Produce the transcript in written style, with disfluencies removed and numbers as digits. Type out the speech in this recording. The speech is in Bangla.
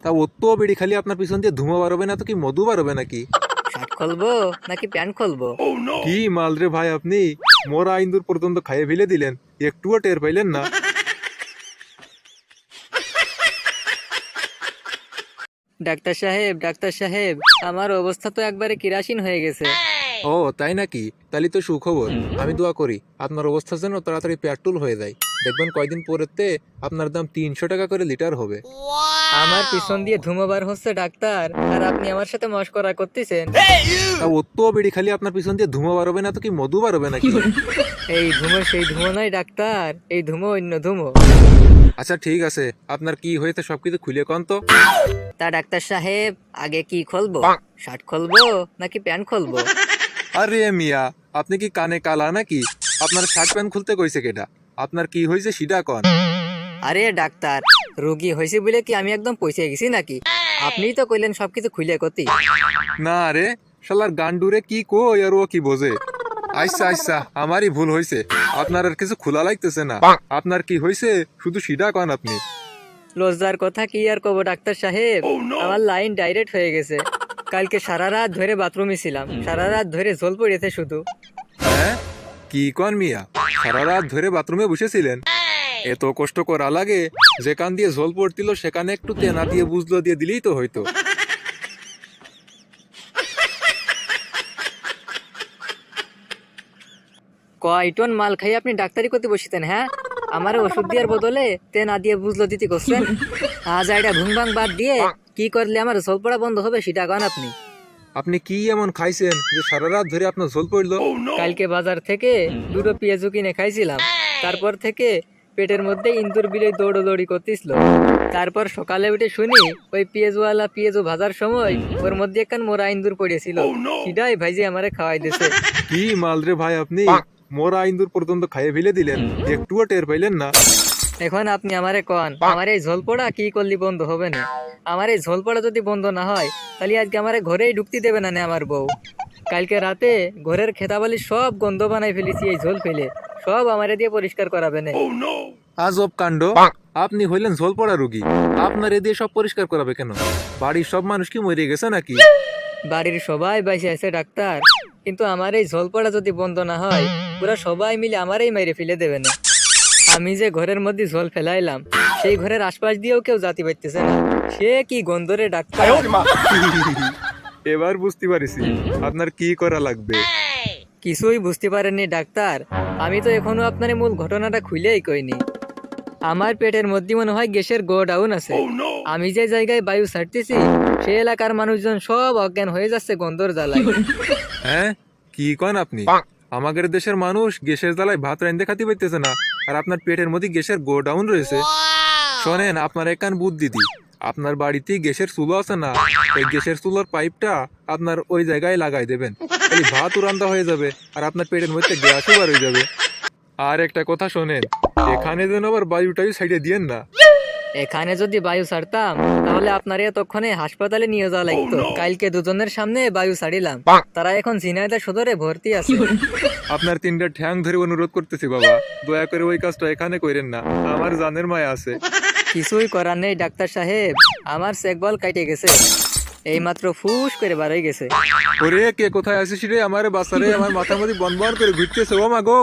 তা ও তো বেড়ি খালি আপনার পিছন দিয়ে ধুমো বাড়বে না তো কি মধু বাড়বে নাকি? শার্ট খুলবো নাকি প্যান্ট খুলবো? কি মাল রে ভাই আপনি, মোরা ইন্দুর পর্যন্ত খাইয়ে ফেলে দিলেন, একটুও টের পাইলেন না? ডাক্তার সাহেব, আমার অবস্থা তো একবারে কিরাসিন হয়ে গেছে। ও তাই নাকি? তাহলে তো সুখবর। আমি দোয়া করি আপনার অবস্থা যেন তাড়াতাড়ি পেট্রোল হয়ে যায়। দেখবেন কয়দিন পরেতে আপনার দাম 300 টাকা করে লিটার হবে। আমার পিছন দিয়ে ধুমো বার হচ্ছে ডাক্তার, আর আপনি আমার সাথে মশকরা করতেছেন। তা ও তো বেড়ি খালি আপনার পিছন দিয়ে ধুমো বাড়বে না তো কি মধু বাড়বে নাকি? এই ধুমো সেই ধুমো নয় ডাক্তার, এই ধুমো অন্য ধুমো। আচ্ছা ঠিক আছে, আপনার কি হয়েছে সবকিছু খুলে কন তো। তা ডাক্তার সাহেব, আগে কি খুলবো? শার্ট খুলবো নাকি প্যান্ট খুলবো? আরে মিয়া, আপনি কি কানে কালা নাকি? আপনার শার্ট প্যান্ট খুলতে কইছে কেটা? আপনার কি হয়েছে সেটা কন। আরে ডাক্তার, রোগী হয়েছে বলে কি আমি একদম পয়সা গেছি নাকি? আপনিই তো কইলেন সবকিছু খুলে করতে। না রে শালার গান্ডুরে কি কই আর ও কি বোঝে। আচ্ছা আচ্ছা, আমারই ভুল হয়েছে। আপনার আর কিছু খোলা লাগতেছে না। আপনার কি হয়েছে শুধু সিডা কন আপনি। লজ্জার কথা কি আর কব ডাক্তার সাহেব, আমার লাইন ডাইরেক্ট হয়ে গেছে। কালকে সারা রাত ধরে বাথরুমে ছিলাম, সারা রাত ধরে ঝোল পড়েছে শুধু। হ্যাঁ কি কন মিয়া, সারা রাত ধরে বাথরুমে বসেছিলেন? এত কষ্ট করা লাগে? যেখান দিয়ে ঝোল পড়ছিল সেখানে একটু তেনা দিয়ে বুঝলো দিয়ে দিলেই তো হইতো। কয় টন মাল খাই আপনি ডাক্তারি করতে বসিতেন? হ্যাঁ, আমার ওষুধ দেওয়ার বদলে তেনা দিয়ে বুঝলো দিতে করছেন। আজ এটা ভুংভাং বাদ দিয়ে কি করলে আমার ঝোল পড়া বন্ধ হবে সেটা কন আপনি। আপনি কি এমন খাইছেন যে সারা রাত ধরে আপনার ঝোল পড়লো? কালকে বাজার থেকে দুটো পেঁয়াজু কিনে খাইছিলাম, তারপর থেকে পেটের মধ্যে ইন্দুর বিলে দৌড়োদৌড়ি করতেছিল। তারপর সকালে উঠে শুনি ওই পেঁয়াজওয়ালা পেঁয়াজু ভাজার সময় ওর মধ্যে একখান মোরা ইন্দুর পড়েছিল, সেটাই ভাইজি আমারে খাওয়াই দিছে। কি মাল রে ভাই আপনি, মোরা ইন্দুর পর্যন্ত খাইয়ে ফেলে দিলেন, একটুও টের পাইলেন না? এখন আপনি আমারে কন, আমার এই ঝোল পড়া কি করলি বন্ধ হবে না? আমার এই ঝোল পড়া যদি বন্ধ না হয় তাহলে আজকে আমারে ঘরেই ঢুকতে দেবে না আমার বউ। কালকে রাতে ঘরের খেতাবালি সব গন্ধ বানাই ফেলেছি এই ঝোল ফেলে, সব আমারে দিয়ে পরিষ্কার করাবে না। আজব কাণ্ড, আপনি হইলেন ঝোল পড়া রুগী, আপনার এ দিয়ে সব পরিষ্কার করাবে কেন? বাড়ির সব মানুষ কি মরে গেছে নাকি? বাড়ির সবাই বাইসে আছে ডাক্তার, কিন্তু আমার এই ঝোল পড়া যদি বন্ধ না হয় পুরা সবাই মিলে আমারই মেরে ফেলে দেবে না। আমি যে ঘরের মধ্যে ঝোল ফেলাইলাম সেই ঘরের আশপাশ দিয়েও কেউ জাতি পাইতেছে না, সে কি গন্ধরে ডাক্তার। এবার বুঝতে পারিছি আপনার কি করা লাগবে। কিছুই বুঝতে পারেননি ডাক্তার, আমি তো এখনো আপনার এই মূল ঘটনাটা খুলেই কইনি। আমার পেটের মধ্যে মনে হয় গ্যাসের গোডাউন আছে। আমি যে জায়গায় বায়ু ছাড়তেছি সেই এলাকার মানুষজন সব অজ্ঞান হয়ে যাচ্ছে গন্ধর জ্বালায়। হ্যাঁ কি কন আপনি? আমাদের দেশের মানুষ গ্যাসের জ্বালায় ভাত রান্ধতে খাতে পাইতেছে না, আর আপনার পেটের মধ্যে গ্যাসের গোডাউন রয়েছে। শোনেন, আপনার একান বুদ্ধি দি, আপনার বাড়িতে গ্যাসের চুলো আছে না, ওই গ্যাসের চুলোর পাইপটা আপনার ওই জায়গায় লাগাই দেবেন, খালি ভাত রান্না হয়ে যাবে আর আপনার পেটের মধ্যে গ্যাসও বার হয়ে যাবে। আর একটা কথা শোনেন, এখানে যেন আবার বায়ুটাই সাইডে দিয়েন না। এখানে যদি বায়ু ছাড়তাম তাহলে আপনার এতক্ষণে হাসপাতালে নিয়ে যাওয়া লাগতো। কালকে দুজনের সামনে বায়ু ছাড়িলাম, তারা এখন ঝিনাইদহ সদরে ভর্তি আছে। আপনার 3টা ঠ্যাং ধরে অনুরোধ করতেছি বাবা, দয়া করে ওই কাজটা এখানে করেন না, আমার জানের মায়া আছে। কিছুই করার নেই ডাক্তার সাহেব, আমার চেকবল কাটে গেছে, এইমাত্র ফুস করে বার হয়ে গেছে। ওরে কে কোথায় আছিস রে, আমার বাচ্চারে আমার মাথার মধ্যে বনবন করে ঘুরতেছে, ও মা গো।